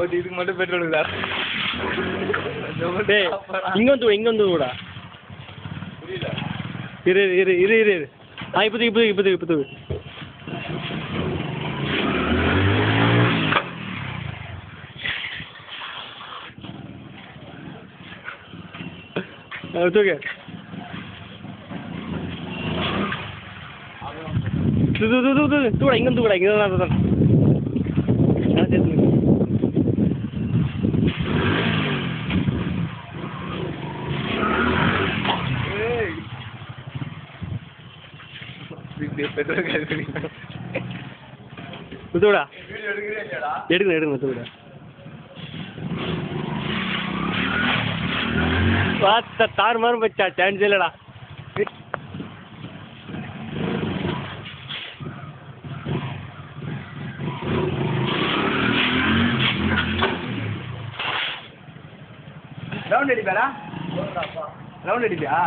ஓடி இதுக்கு மட்டும் பெட்ரோல் தான். டேய் இங்க வந்து கூட. புரியல. இரு. இப்போது. தூக்கு. தூடா இங்க தூடா இங்க தான். பெட்ரோல் காசு தூடா எடுக்கிறேன். எடுங்க தூடா. பார்த்த தார் மாதிரி வச்சா சான்ஸ் இல்லடா. ரவுண்ட் அடிப்பாரா? ரவுண்ட் அடிப்பியா?